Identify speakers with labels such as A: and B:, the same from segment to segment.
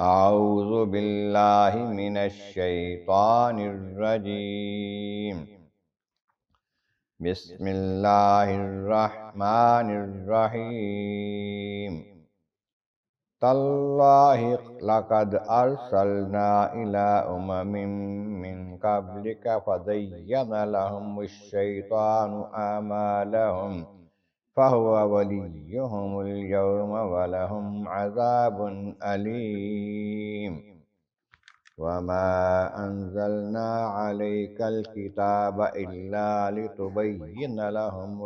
A: اعوذ باللہ من الشیطان الرجیم بسم اللہ الرحمن الرحیم تاللہ لقد ارسلنا الى من قبلک فزین لهم الشیطان اعمالهم فهو وليهم اليوم ولهم عذاب أليم وما أنزلنا عليك الكتاب إلا لتبين لهم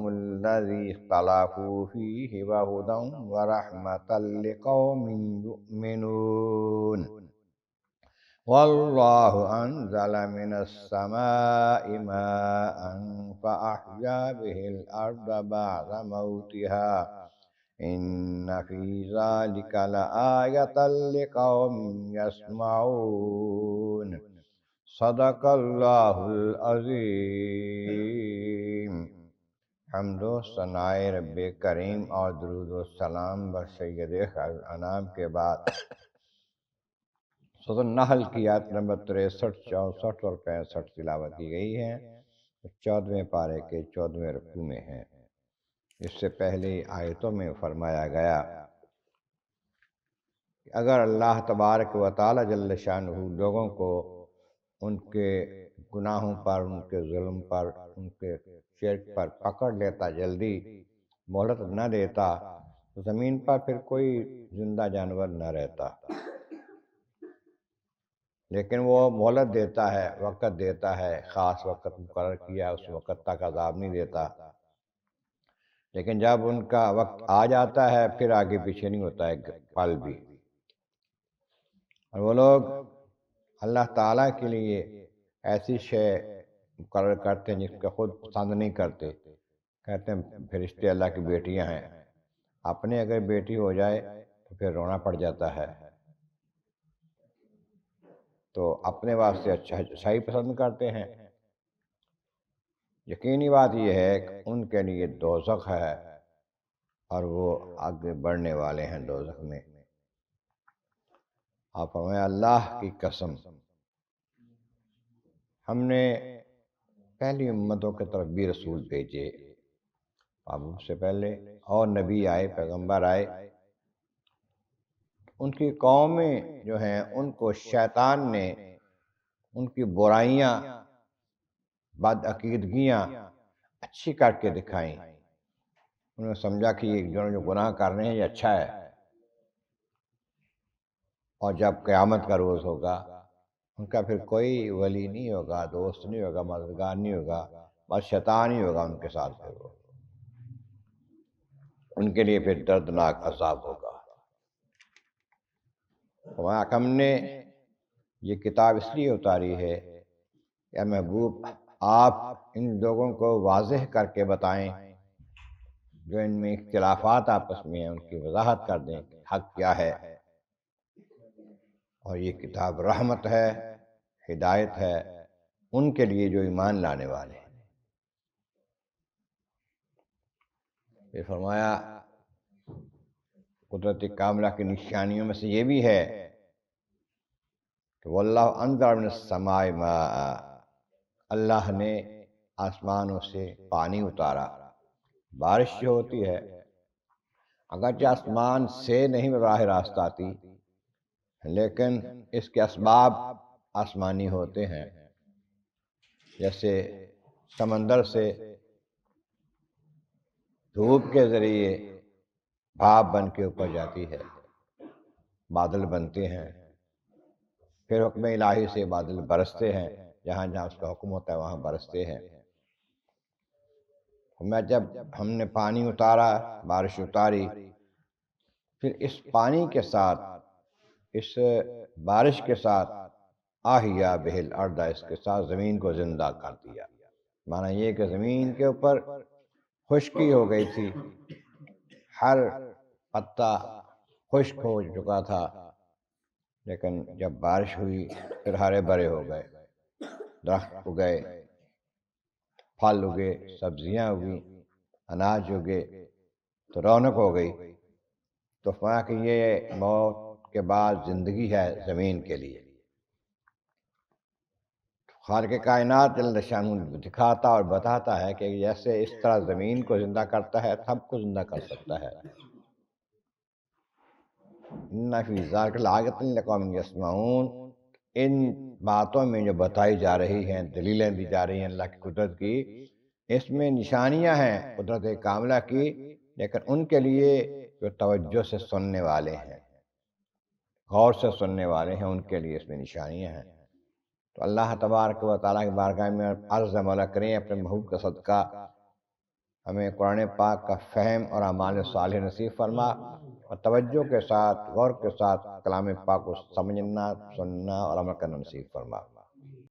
A: الذي اختلفوا فيه وهدى ورحمة لقوم يؤمنون والله أنزل من السماء ماء فأحيا به الأرض بعد موتها إن في ذلك لآية لقوم يسمعون صدق الله العظيم۔ حمد و ثناء رب کریم اور درود و سلام بر سید خیر الانام کے بعد سورۃ النحل کی آیت نمبر 63، 64 اور 65 تلاوت کی گئی ہے، 14ویں پارے کے 14ویں رکوع میں ہیں۔ اس سے پہلے آیتوں میں فرمایا گیا کہ اگر اللہ تبارک و تعالی جل شانہ لوگوں کو ان کے گناہوں پر، ان کے ظلم پر، ان کے شرک پر پکڑ لیتا، جلدی مہلت نہ دیتا، تو زمین پر پھر کوئی زندہ جانور نہ رہتا، لیکن وہ مہلت دیتا ہے، وقت دیتا ہے، خاص وقت مقرر کیا، اس وقت تک عذاب نہیں دیتا، لیکن جب ان کا وقت آ جاتا ہے پھر آگے پیچھے نہیں ہوتا ہے پل بھی۔ اور وہ لوگ اللہ تعالیٰ کے لیے ایسی شے مقرر کرتے ہیں جس کا خود پسند نہیں کرتے، کہتے ہیں فرشتے اللہ کی بیٹیاں ہیں، اپنے اگر بیٹی ہو جائے تو پھر رونا پڑ جاتا ہے، تو اپنے واسطے اچھائی پسند کرتے ہیں۔ یقینی بات یہ ہے کہ ان کے لیے دوزخ ہے اور وہ آگے بڑھنے والے ہیں دوزخ میں۔ آپ فرمائیں اللہ کی قسم، ہم نے پہلی امتوں کی طرف بھی رسول بھیجے، اب سے پہلے اور نبی آئے، پیغمبر آئے، ان کی قومیں جو ہیں ان کو شیطان نے ان کی برائیاں، بد عقیدگیاں اچھی کر کے دکھائیں، انہوں نے سمجھا کہ یہ جو گناہ کر رہے ہیں یہ اچھا ہے، اور جب قیامت کا روز ہوگا ان کا پھر کوئی ولی نہیں ہوگا، دوست نہیں ہوگا، مددگار نہیں ہوگا، بس شیطان ہی ہوگا ان کے ساتھ، پھر وہ ان کے لیے پھر دردناک عذاب ہوگا۔ ہم نے یہ کتاب اس لیے اتاری ہے کہ محبوب آپ ان لوگوں کو واضح کر کے بتائیں جو ان میں اختلافات آپس میں ہیں، ان کی وضاحت کر دیں کہ حق کیا ہے، اور یہ کتاب رحمت ہے، ہدایت ہے ان کے لیے جو ایمان لانے والے ہیں۔ یہ فرمایا قدرت کاملہ کی نشانیوں میں سے یہ بھی ہے کہ واللہ انزل من السماء ماء، اللہ نے آسمانوں سے پانی اتارا۔ بارش جو ہوتی ہے اگرچہ آسمان سے نہیں براہ راست آتی، لیکن اس کے اسباب آسمانی ہوتے ہیں، جیسے سمندر سے دھوپ کے ذریعے بھاپ بن کے اوپر جاتی ہے، بادل بنتے ہیں، پھر حکم الہی سے بادل برستے ہیں، جہاں جہاں اس کا حکم ہوتا ہے وہاں برستے ہیں۔ جب ہم نے پانی اتارا، بارش اتاری، پھر اس پانی کے ساتھ، اس بارش کے ساتھ آہیا بہ الارض، اس کے ساتھ زمین کو زندہ کر دیا۔ معنی یہ کہ زمین کے اوپر خشکی ہو گئی تھی، ہر پتا خشک ہو چکا تھا، لیکن جب بارش ہوئی پھر ہرے بھرے ہو گئے، درخت اگئے، پھل اگے، سبزیاں اگیں، اناج اگے، تو رونق ہو گئی۔ تو فرمایا کہ یہ موت کے بعد زندگی ہے زمین کے لیے۔ خالق کائنات جل شانہ دکھاتا اور بتاتا ہے کہ جیسے اس طرح زمین کو زندہ کرتا ہے سب کو زندہ کر سکتا ہے۔ ان فی ذلک لآیۃ لقوم یسمعون، ان باتوں میں جو بتائی جا رہی ہیں، دلیلیں دی جا رہی ہیں اللہ کی قدرت کی، اس میں نشانیاں ہیں قدرت کاملہ کی، لیکن ان کے لیے جو توجہ سے سننے والے ہیں، غور سے سننے والے ہیں، ان کے لیے اس میں نشانیاں ہیں۔ تو اللہ تبارک و تعالیٰ کی بارگاہ میں عرض مولا کریں اپنے محبوب کا صدقہ ہمیں قرآن پاک کا فہم اور اعمال صالح نصیب فرما، اور توجہ کے ساتھ غور کے ساتھ کلام پاک کو سمجھنا، سننا اور عمل کرنا نصیب فرما۔